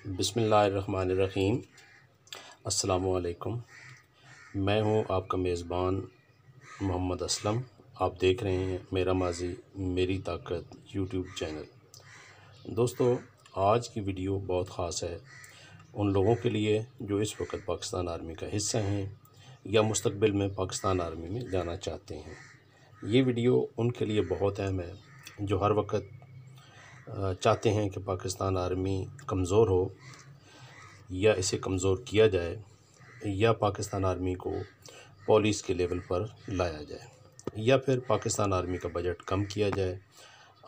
بسم اللہ الرحمن الرحیم۔ السلام علیکم۔ میں ہوں آپ کا میزبان محمد اسلم۔ آپ دیکھ رہے ہیں میرا ماضی میری طاقت یوٹیوب چینل۔ دوستو، آج کی ویڈیو بہت خاص ہے ان لوگوں کے لیے جو اس وقت پاکستان آرمی کا حصہ ہیں یا مستقبل میں پاکستان آرمی میں جانا چاہتے ہیں۔ یہ ویڈیو ان کے لیے بہت اہم ہے جو ہر وقت چاہتے ہیں کہ پاکستان آرمی کمزور ہو یا اسے کمزور کیا جائے یا پاکستان آرمی کو پولیس کے لیول پر لایا جائے یا پھر پاکستان آرمی کا بجٹ کم کیا جائے۔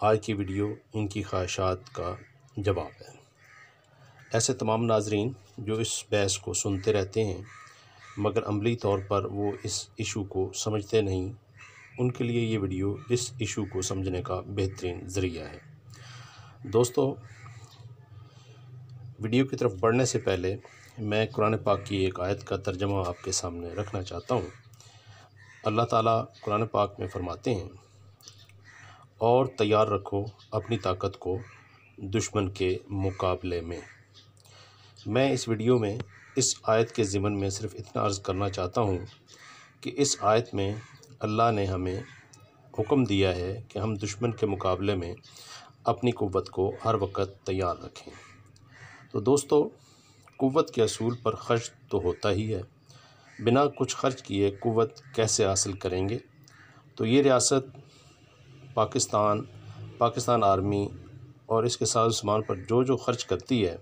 آج کی ویڈیو ان کی خواہشات کا جواب ہے۔ ایسے تمام ناظرین جو اس بحث کو سنتے رہتے ہیں مگر عملی طور پر وہ اس ایشو کو سمجھتے نہیں، ان کے لیے یہ ویڈیو اس ایشو کو سمجھنے کا بہترین ذریعہ ہے۔ دوستو، ویڈیو کی طرف بڑھنے سے پہلے میں قرآن پاک کی ایک آیت کا ترجمہ آپ کے سامنے رکھنا چاہتا ہوں۔ اللہ تعالیٰ قرآن پاک میں فرماتے ہیں، اور تیار رکھو اپنی طاقت کو دشمن کے مقابلے میں۔ میں اس ویڈیو میں اس آیت کے ضمن میں صرف اتنا عرض کرنا چاہتا ہوں کہ اس آیت میں اللہ نے ہمیں حکم دیا ہے کہ ہم دشمن کے مقابلے میں اپنی قوت کو ہر وقت تیار رکھیں۔ تو دوستو، قوت کے اصول پر خرچ تو ہوتا ہی ہے، بنا کچھ خرچ کیے قوت کیسے حاصل کریں گے؟ تو یہ ریاست پاکستان آرمی اور اس کے ساز و سامان پر جو خرچ کرتی ہے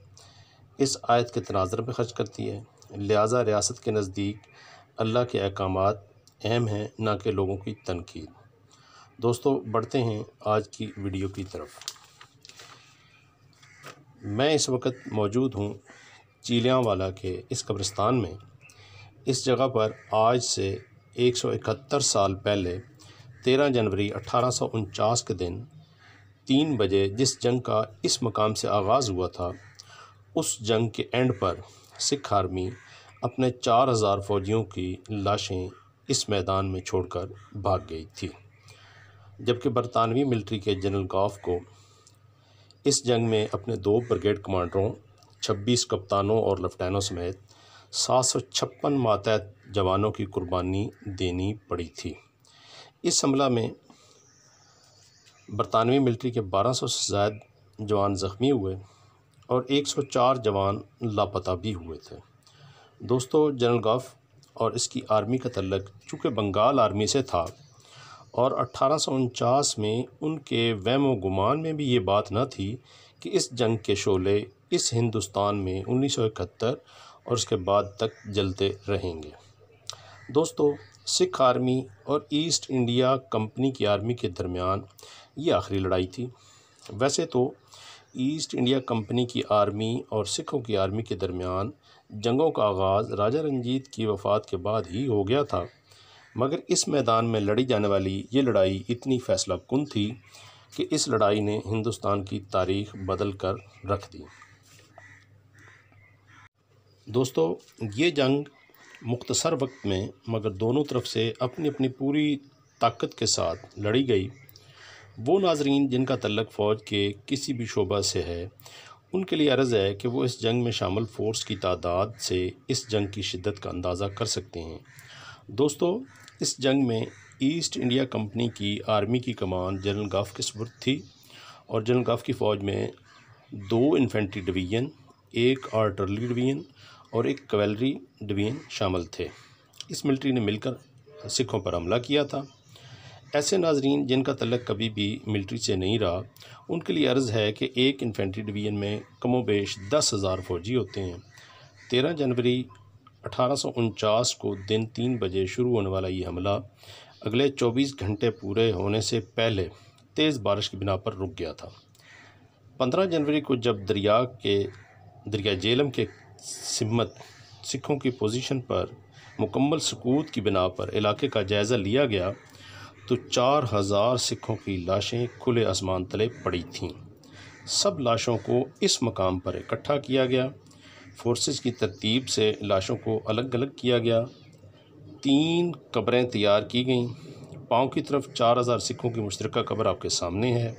اس آیت کے تناظر میں خرچ کرتی ہے، لہٰذا ریاست کے نزدیک اللہ کے احکامات اہم ہیں نہ کہ لوگوں کی تنقید۔ دوستو، بڑھتے ہیں آج کی ویڈیو کی طرف۔ میں اس وقت موجود ہوں چیلیاں والا کے اس قبرستان میں۔ اس جگہ پر آج سے 171 سال پہلے 13 جنوری 1849 کے دن 3 بجے جس جنگ کا اس مقام سے آغاز ہوا تھا، اس جنگ کے اینڈ پر سکھ آرمی اپنے 4000 فوجیوں کی لاشیں اس میدان میں چھوڑ کر بھاگ گئی تھی، جبکہ برطانوی ملٹری کے جنرل گوف کو اس جنگ میں اپنے 2 بریگیڈ کمانڈروں، 26 کپتانوں اور لیفٹینوں سمیت 756 ماتحت جوانوں کی قربانی دینی پڑی تھی۔ اس حملہ میں برطانوی ملٹری کے 1200 سے زائد جوان زخمی ہوئے اور 104 جوان لاپتہ بھی ہوئے تھے۔ دوستو، جنرل گوف اور اس کی آرمی کا تعلق چونکہ بنگال آرمی سے تھا اور 1849 میں ان کے وہم و گمان میں بھی یہ بات نہ تھی کہ اس جنگ کے شعلے اس ہندوستان میں 1971 اور اس کے بعد تک جلتے رہیں گے۔ دوستو، سکھ آرمی اور ایسٹ انڈیا کمپنی کی آرمی کے درمیان یہ آخری لڑائی تھی۔ ویسے تو ایسٹ انڈیا کمپنی کی آرمی اور سکھوں کی آرمی کے درمیان جنگوں کا آغاز راجہ رنجیت کی وفات کے بعد ہی ہو گیا تھا، مگر اس میدان میں لڑی جانے والی یہ لڑائی اتنی فیصلہ کن تھی کہ اس لڑائی نے ہندوستان کی تاریخ بدل کر رکھ دی۔ دوستو، یہ جنگ مختصر وقت میں مگر دونوں طرف سے اپنی اپنی پوری طاقت کے ساتھ لڑی گئی۔ وہ ناظرین جن کا تعلق فوج کے کسی بھی شعبہ سے ہے، ان کے لیے عرض ہے کہ وہ اس جنگ میں شامل فورس کی تعداد سے اس جنگ کی شدت کا اندازہ کر سکتے ہیں۔ دوستو، اس جنگ میں ایسٹ انڈیا کمپنی کی آرمی کی کمان جنرل گوف کے سپرد تھی اور جنرل گوف کی فوج میں 2 انفینٹری ڈویژن، 1 آرٹلری ڈویژن اور 1 کیولری ڈویژن شامل تھے۔ اس ملٹری نے مل کر سکھوں پر حملہ کیا تھا۔ ایسے ناظرین جن کا تعلق کبھی بھی ملٹری سے نہیں رہا، ان کے لیے عرض ہے کہ 1 انفینٹری ڈویژن میں کم و بیش 10,000 فوجی ہوتے ہیں۔ 13 جنوری 1849 کو دن 3 بجے شروع ہونے والا یہ حملہ اگلے 24 گھنٹے پورے ہونے سے پہلے تیز بارش کی بنا پر رک گیا تھا۔ 15 جنوری کو جب دریا جیلم کے سمت سکھوں کی پوزیشن پر مکمل سکوت کی بنا پر علاقے کا جائزہ لیا گیا تو 4000 سکھوں کی لاشیں کھلے آسمان تلے پڑی تھیں۔ سب لاشوں کو اس مقام پر اکٹھا کیا گیا۔ فورسز کی ترتیب سے لاشوں کو الگ الگ کیا گیا۔ 3 قبریں تیار کی گئیں۔ پاؤں کی طرف 4000 سکھوں کی مشترکہ قبر آپ کے سامنے ہے،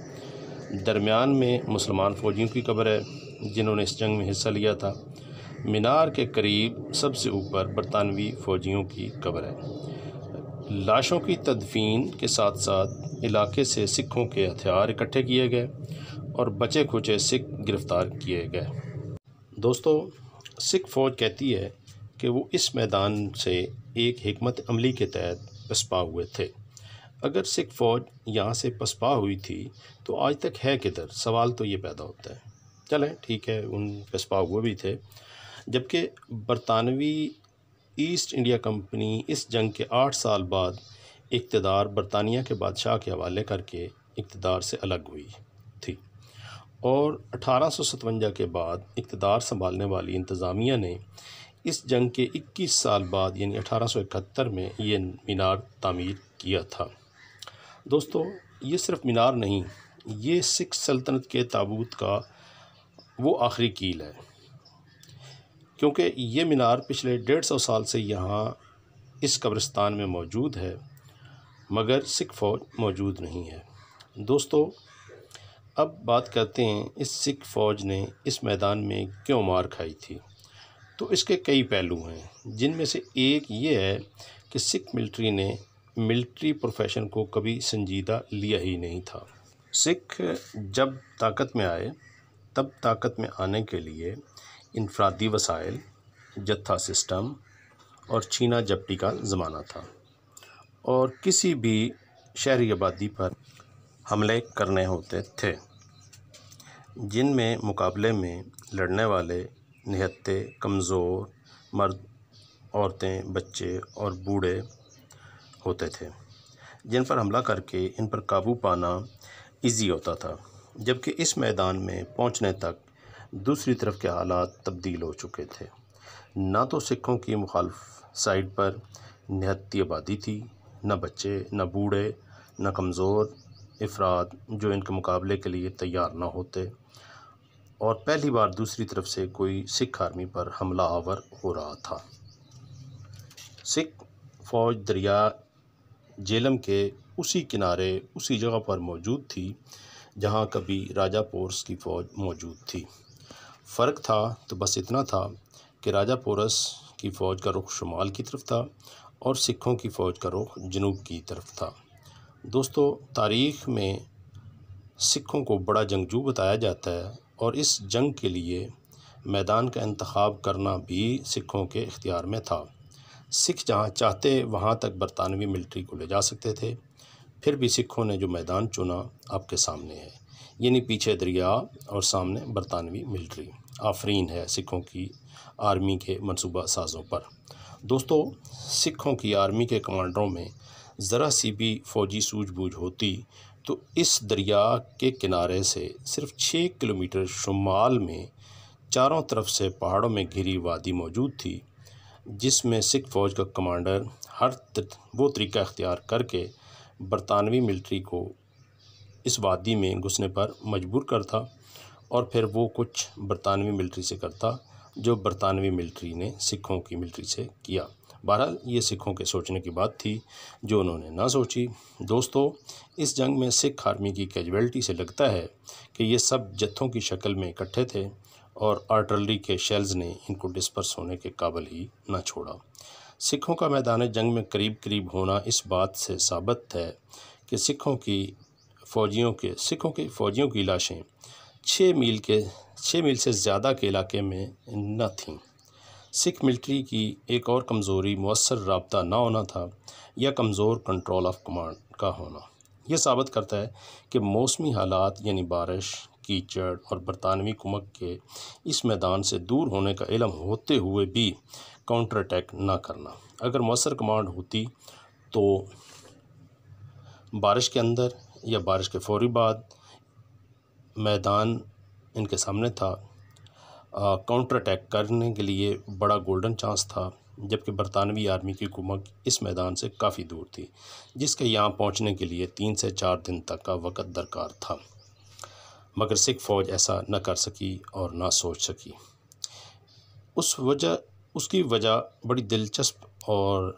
درمیان میں مسلمان فوجیوں کی قبر ہے، جنہوں نے اس جنگ میں حصہ لیا تھا۔ مینار کے قریب سب سے اوپر برطانوی فوجیوں کی قبر ہے۔ لاشوں کی تدفین کے ساتھ ساتھ علاقے سے سکھوں کے ہتھیار اکٹھے کیے گئے اور بچے کھچے سکھ گرفتار کیے گئے۔ دوستو، سکھ فوج کہتی ہے کہ وہ اس میدان سے ایک حکمت عملی کے تحت پسپا ہوئے تھے۔ اگر سکھ فوج یہاں سے پسپا ہوئی تھی تو آج تک ہے کدھر؟ سوال تو یہ پیدا ہوتا ہے۔ چلیں ٹھیک ہے، ان پسپا ہوئے بھی تھے، جبکہ برطانوی ایسٹ انڈیا کمپنی اس جنگ کے 8 سال بعد اقتدار برطانیہ کے بادشاہ کے حوالے کر کے اقتدار سے الگ ہوئی تھی، اور 1857 کے بعد اقتدار سنبھالنے والی انتظامیہ نے اس جنگ کے 21 سال بعد یعنی 1871 میں یہ مینار تعمیر کیا تھا۔ دوستو، یہ صرف مینار نہیں، یہ سکھ سلطنت کے تابوت کا وہ آخری کیل ہے، کیونکہ یہ مینار پچھلے 150 سال سے یہاں اس قبرستان میں موجود ہے، مگر سکھ فوج موجود نہیں ہے۔ دوستو، اب بات کرتے ہیں اس سکھ فوج نے اس میدان میں کیوں مار کھائی تھی۔ تو اس کے کئی پہلو ہیں، جن میں سے ایک یہ ہے کہ سکھ ملٹری نے ملٹری پروفیشن کو کبھی سنجیدہ لیا ہی نہیں تھا۔ سکھ جب طاقت میں آئے تب طاقت میں آنے کے لیے انفرادی وسائل، جتھا سسٹم اور چھینا جھپٹی کا زمانہ تھا، اور کسی بھی شہری آبادی پر حملے کرنے ہوتے تھے جن میں مقابلے میں لڑنے والے نہتے، کمزور مرد، عورتیں، بچے اور بوڑھے ہوتے تھے، جن پر حملہ کر کے ان پر قابو پانا ایزی ہوتا تھا۔ جبکہ اس میدان میں پہنچنے تک دوسری طرف کے حالات تبدیل ہو چکے تھے۔ نہ تو سکھوں کی مخالف سائڈ پر نہتی آبادی تھی، نہ بچے، نہ بوڑھے، نہ کمزور افراد جو ان کے مقابلے کے لیے تیار نہ ہوتے، اور پہلی بار دوسری طرف سے کوئی سکھ آرمی پر حملہ آور ہو رہا تھا۔ سکھ فوج دریا جیلم کے اسی کنارے، اسی جگہ پر موجود تھی جہاں کبھی راجہ پورس کی فوج موجود تھی۔ فرق تھا تو بس اتنا تھا کہ راجہ پورس کی فوج کا رخ شمال کی طرف تھا اور سکھوں کی فوج کا رخ جنوب کی طرف تھا۔ دوستو، تاریخ میں سکھوں کو بڑا جنگجو بتایا جاتا ہے، اور اس جنگ کے لیے میدان کا انتخاب کرنا بھی سکھوں کے اختیار میں تھا۔ سکھ جہاں چاہتے وہاں تک برطانوی ملٹری کو لے جا سکتے تھے، پھر بھی سکھوں نے جو میدان چنا آپ کے سامنے ہے، یعنی پیچھے دریا اور سامنے برطانوی ملٹری۔ آفرین ہے سکھوں کی آرمی کے منصوبہ سازوں پر۔ دوستو، سکھوں کی آرمی کے کمانڈروں میں ذرا سی بھی فوجی سوجھ بوجھ ہوتی تو اس دریا کے کنارے سے صرف 6 کلومیٹر شمال میں چاروں طرف سے پہاڑوں میں گھری وادی موجود تھی، جس میں سکھ فوج کا کمانڈر وہ طریقہ اختیار کر کے برطانوی ملٹری کو اس وادی میں گھسنے پر مجبور کرتا، اور پھر وہ کچھ برطانوی ملٹری سے کرتا جو برطانوی ملٹری نے سکھوں کی ملٹری سے کیا۔ بہرحال یہ سکھوں کے سوچنے کی بات تھی جو انہوں نے نہ سوچی۔ دوستو، اس جنگ میں سکھ آرمی کی کیجویلٹی سے لگتا ہے کہ یہ سب جتھوں کی شکل میں اکٹھے تھے، اور آرٹلری کے شیلز نے ان کو ڈسپرس ہونے کے قابل ہی نہ چھوڑا۔ سکھوں کا میدان جنگ میں قریب قریب ہونا اس بات سے ثابت ہے کہ سکھوں کی فوجیوں کی لاشیں 6 میل سے زیادہ کے علاقے میں نہ تھیں۔ سکھ ملٹری کی ایک اور کمزوری مؤثر رابطہ نہ ہونا تھا، یا کمزور کنٹرول آف کمانڈ کا ہونا۔ یہ ثابت کرتا ہے کہ موسمی حالات یعنی بارش، کیچڑ اور برطانوی کمک کے اس میدان سے دور ہونے کا علم ہوتے ہوئے بھی کاؤنٹر اٹیک نہ کرنا۔ اگر مؤثر کمانڈ ہوتی تو بارش کے اندر یا بارش کے فوری بعد میدان ان کے سامنے تھا، کاؤنٹر اٹیک کرنے کے لیے بڑا گولڈن چانس تھا، جبکہ برطانوی آرمی کی کمک اس میدان سے کافی دور تھی، جس کے یہاں پہنچنے کے لیے 3 سے 4 دن تک کا وقت درکار تھا، مگر سکھ فوج ایسا نہ کر سکی اور نہ سوچ سکی۔ اس کی وجہ بڑی دلچسپ اور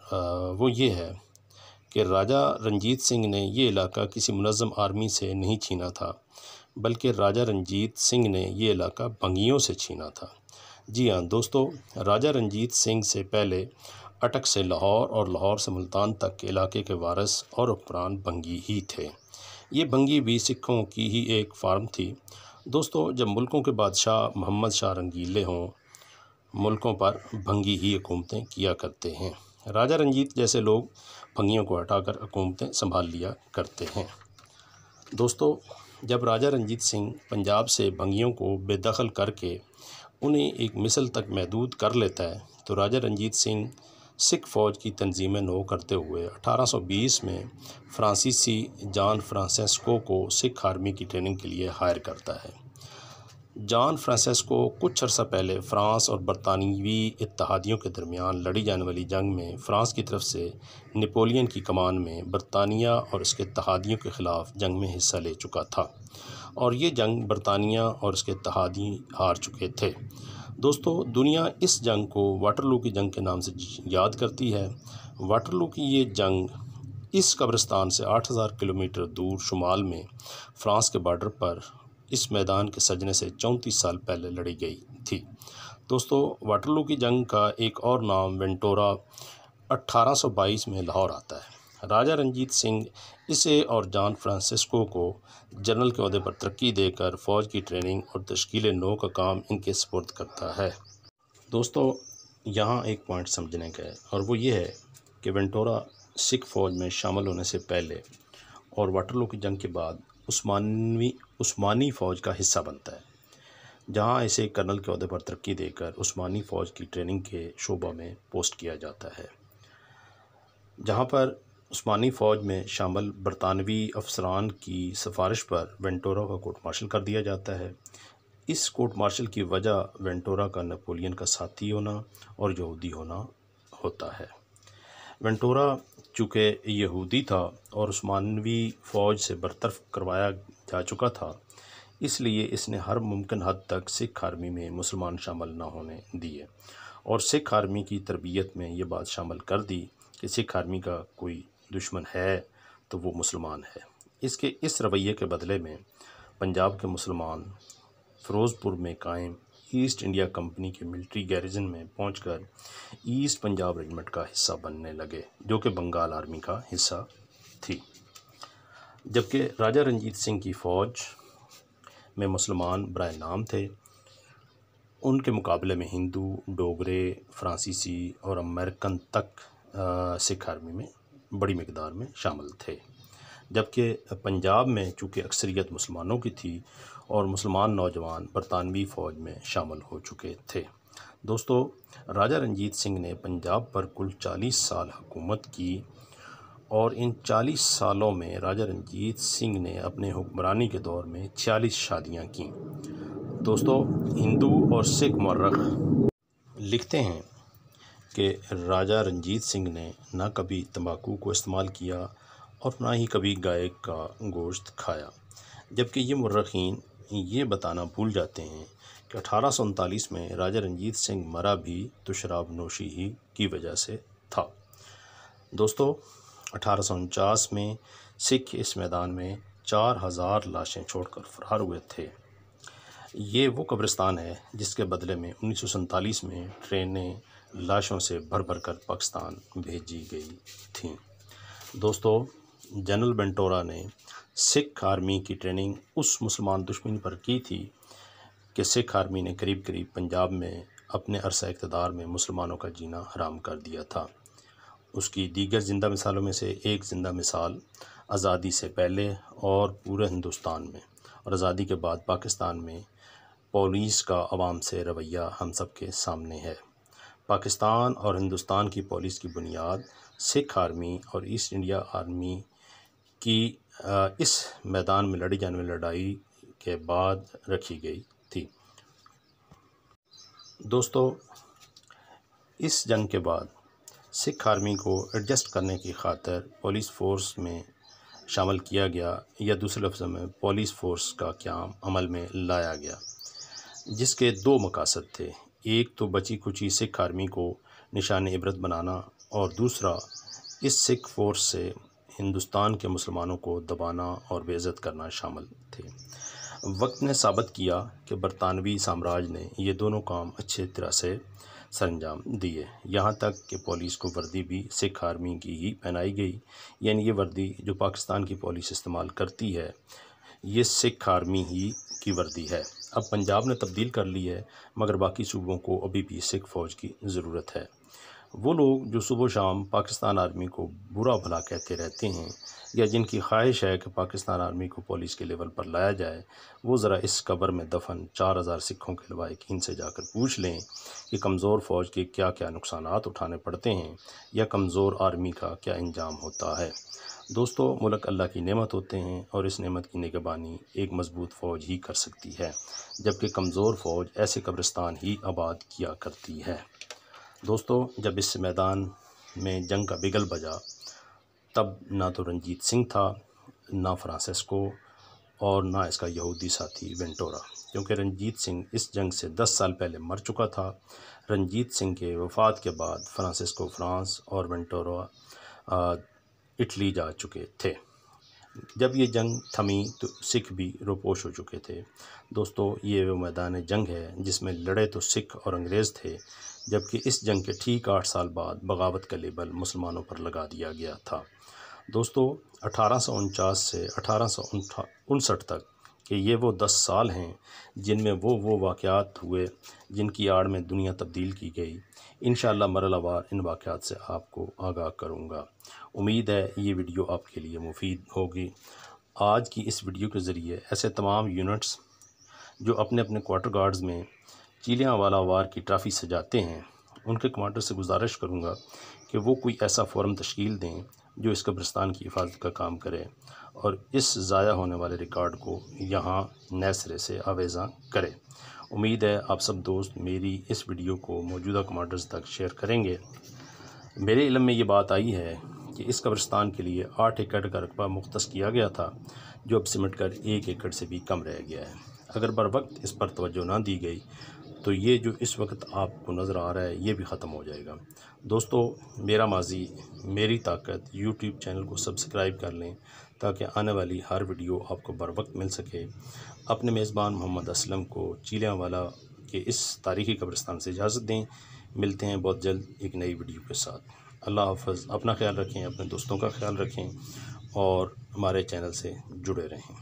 وہ یہ ہے کہ راجہ رنجیت سنگھ نے یہ علاقہ کسی منظم آرمی سے نہیں چھینا تھا، بلکہ راجہ رنجیت سنگھ نے یہ علاقہ بھنگیوں سے چھینا تھا۔ جی ہاں دوستو، راجہ رنجیت سنگھ سے پہلے اٹک سے لاہور اور لاہور سے ملتان تک کے علاقے کے وارث اور حکمران بھنگی ہی تھے۔ یہ بھنگی بھی سکھوں کی ہی ایک فارم تھی۔ دوستو، جب ملکوں کے بادشاہ محمد شاہ رنگیلے ہوں، ملکوں پر بھنگی ہی حکومتیں کیا کرتے ہیں۔ راجہ رنجیت جیسے لوگ بھنگیوں کو ہٹا کر حکومتیں سنبھال لیا کرتے ہیں۔ دوستو، جب راجہ رنجیت سنگھ پنجاب سے بھنگیوں کو بے دخل کر کے انہیں ایک مثل تک محدود کر لیتا ہے تو راجہ رنجیت سنگھ سکھ فوج کی تنظیم نو کرتے ہوئے 1820 میں فرانسیسی جان فرانسیسکو کو سکھ آرمی کی ٹریننگ کے لیے ہائر کرتا ہے۔ جان فرانسیسکو کچھ عرصہ پہلے فرانس اور برطانوی اتحادیوں کے درمیان لڑی جانے والی جنگ میں فرانس کی طرف سے نپولین کی کمان میں برطانیہ اور اس کے اتحادیوں کے خلاف جنگ میں حصہ لے چکا تھا، اور یہ جنگ برطانیہ اور اس کے اتحادی ہار چکے تھے۔ دوستو، دنیا اس جنگ کو واٹرلو کی جنگ کے نام سے یاد کرتی ہے۔ واٹرلو کی یہ جنگ اس قبرستان سے 8000 کلومیٹر دور شمال میں فرانس کے بارڈر پر اس میدان کے سجنے سے 34 سال پہلے لڑی گئی تھی۔ دوستو، واٹرلو کی جنگ کا ایک اور نام وینٹورا 1822 میں لاہور آتا ہے۔ راجہ رنجیت سنگھ اسے اور جان فرانسسکو کو جنرل کے عہدے پر ترقی دے کر فوج کی ٹریننگ اور تشکیل نو کا کام ان کے سپرد کرتا ہے۔ دوستو، یہاں ایک پوائنٹ سمجھنے کا ہے، اور وہ یہ ہے کہ وینٹورا سکھ فوج میں شامل ہونے سے پہلے اور واٹرلو کی جنگ کے بعد عثمانی فوج کا حصہ بنتا ہے، جہاں اسے کرنل کے عہدے پر ترقی دے کر عثمانی فوج کی ٹریننگ کے شعبہ میں پوسٹ کیا جاتا ہے، جہاں پر عثمانی فوج میں شامل برطانوی افسران کی سفارش پر وینٹورا کا کورٹ مارشل کر دیا جاتا ہے۔ اس کورٹ مارشل کی وجہ وینٹورا کا نپولین کا ساتھی ہونا اور یہودی ہونا ہوتا ہے۔ وینٹورا چونکہ یہودی تھا اور عثمانوی فوج سے برطرف کروایا جا چکا تھا، اس لیے اس نے ہر ممکن حد تک سکھ آرمی میں مسلمان شامل نہ ہونے دیے، اور سکھ آرمی کی تربیت میں یہ بات شامل کر دی کہ سکھ آرمی کا کوئی دشمن ہے تو وہ مسلمان ہے۔ اس رویے کے بدلے میں پنجاب کے مسلمان فیروز پور میں قائم ایسٹ انڈیا کمپنی کے ملٹری گیریزن میں پہنچ کر ایسٹ پنجاب ریجمنٹ کا حصہ بننے لگے، جو کہ بنگال آرمی کا حصہ تھی۔ جبکہ راجہ رنجیت سنگھ کی فوج میں مسلمان برائے نام تھے، ان کے مقابلے میں ہندو، ڈوگرے، فرانسیسی اور امریکن تک سکھ آرمی میں بڑی مقدار میں شامل تھے۔ جبکہ پنجاب میں چونکہ اکثریت مسلمانوں کی تھی اور مسلمان نوجوان برطانوی فوج میں شامل ہو چکے تھے۔ دوستو، راجہ رنجیت سنگھ نے پنجاب پر کل 40 سال حکومت کی، اور ان 40 سالوں میں راجہ رنجیت سنگھ نے اپنے حکمرانی کے دور میں 46 شادیاں کیں۔ دوستو، ہندو اور سکھ مورخ لکھتے ہیں کہ راجہ رنجیت سنگھ نے نہ کبھی تمباکو کو استعمال کیا اور نہ ہی کبھی گائے کا گوشت کھایا، جبکہ یہ مورخین یہ بتانا بھول جاتے ہیں کہ 1839 میں راجہ رنجیت سنگھ مرا بھی تو شراب نوشی ہی کی وجہ سے تھا۔ دوستو، 1849 میں سکھ اس میدان میں 4000 لاشیں چھوڑ کر فرار ہوئے تھے۔ یہ وہ قبرستان ہے جس کے بدلے میں 1947 میں ٹرینیں لاشوں سے بھر بھر کر پاکستان بھیجی گئی تھیں۔ دوستو، جنرل وینٹورا نے سکھ آرمی کی ٹریننگ اس مسلمان دشمن پر کی تھی کہ سکھ آرمی نے قریب قریب پنجاب میں اپنے عرصہ اقتدار میں مسلمانوں کا جینا حرام کر دیا تھا۔ اس کی دیگر زندہ مثالوں میں سے ایک زندہ مثال آزادی سے پہلے اور پورے ہندوستان میں اور آزادی کے بعد پاکستان میں پولیس کا عوام سے رویہ ہم سب کے سامنے ہے۔ پاکستان اور ہندوستان کی پولیس کی بنیاد سکھ آرمی اور ایسٹ انڈیا آرمی کی اس میدان میں لڑی جانے والی لڑائی کے بعد رکھی گئی تھی۔ دوستو، اس جنگ کے بعد سکھ آرمی کو ایڈجسٹ کرنے کی خاطر پولیس فورس میں شامل کیا گیا، یا دوسرے لفظوں میں پولیس فورس کا قیام عمل میں لایا گیا، جس کے دو مقاصد تھے۔ ایک تو بچی کچی سکھ آرمی کو نشان عبرت بنانا، اور دوسرا اس سکھ فورس سے ہندوستان کے مسلمانوں کو دبانا اور بے عزت کرنا شامل تھے۔ وقت نے ثابت کیا کہ برطانوی سامراج نے یہ دونوں کام اچھے طرح سے سر انجام دیے، یہاں تک کہ پولیس کو وردی بھی سکھ آرمی کی ہی پہنائی گئی، یعنی یہ وردی جو پاکستان کی پولیس استعمال کرتی ہے یہ سکھ آرمی ہی کی وردی ہے۔ اب پنجاب نے تبدیل کر لی ہے، مگر باقی صوبوں کو ابھی بھی سکھ فوج کی ضرورت ہے۔ وہ لوگ جو صبح و شام پاکستان آرمی کو برا بھلا کہتے رہتے ہیں یا جن کی خواہش ہے کہ پاکستان آرمی کو پولیس کے لیول پر لایا جائے، وہ ذرا اس قبر میں دفن 4000 سکھوں کے لواحقین سے جا کر پوچھ لیں کہ کمزور فوج کے کیا کیا نقصانات اٹھانے پڑتے ہیں یا کمزور آرمی کا کیا انجام ہوتا ہے۔ دوستو، ملک اللہ کی نعمت ہوتے ہیں اور اس نعمت کی نگہبانی ایک مضبوط فوج ہی کر سکتی ہے، جبکہ کمزور فوج ایسے قبرستان ہی آباد کیا کرتی ہے۔ دوستو، جب اس میدان میں جنگ کا بگل بجا تب نہ تو رنجیت سنگھ تھا، نہ فرانسسکو اور نہ اس کا یہودی ساتھی وینٹورا، کیونکہ رنجیت سنگھ اس جنگ سے 10 سال پہلے مر چکا تھا۔ رنجیت سنگھ کے وفات کے بعد فرانسسکو فرانس اور وینٹورا اٹلی جا چکے تھے۔ جب یہ جنگ تھمی تو سکھ بھی روپوش ہو چکے تھے۔ دوستو، یہ وہ میدان جنگ ہے جس میں لڑے تو سکھ اور انگریز تھے، جبکہ اس جنگ کے ٹھیک 8 سال بعد بغاوت کا لیبل مسلمانوں پر لگا دیا گیا تھا۔ دوستو، 1849 سے 1859 تک کہ یہ وہ 10 سال ہیں جن میں وہ واقعات ہوئے جن کی آڑ میں دنیا تبدیل کی گئی۔ انشاءاللہ مرحلہ وار ان واقعات سے آپ کو آگاہ کروں گا۔ امید ہے یہ ویڈیو آپ کے لیے مفید ہوگی۔ آج کی اس ویڈیو کے ذریعے ایسے تمام یونٹس جو اپنے اپنے کوارٹر گارڈز میں چیلیاں والا وار کی ٹرافی سجاتے ہیں، ان کے کمانڈر سے گزارش کروں گا کہ وہ کوئی ایسا فورم تشکیل دیں جو اس قبرستان کی حفاظت کا کام کرے اور اس ضائع ہونے والے ریکارڈ کو یہاں نئے سرے سے آویزاں کرے۔ امید ہے آپ سب دوست میری اس ویڈیو کو موجودہ کمانڈرز تک شیئر کریں گے۔ میرے علم میں یہ بات آئی ہے کہ اس قبرستان کے لیے 8 ایکڑ کا رقبہ مختص کیا گیا تھا، جو اب سمٹ کر 1 ایکڑ سے بھی کم رہ گیا ہے۔ اگر بر وقت اس پر توجہ نہ دی گئی تو یہ جو اس وقت آپ کو نظر آ رہا ہے یہ بھی ختم ہو جائے گا۔ دوستو، میرا ماضی میری طاقت یوٹیوب چینل کو سبسکرائب کر لیں تاکہ آنے والی ہر ویڈیو آپ کو بر وقت مل سکے۔ اپنے میزبان محمد اسلم کو چیلیاں والا کے اس تاریخی قبرستان سے اجازت دیں۔ ملتے ہیں بہت جلد ایک نئی ویڈیو کے ساتھ۔ اللہ حافظ۔ اپنا خیال رکھیں، اپنے دوستوں کا خیال رکھیں اور ہمارے چینل سے جڑے رہیں۔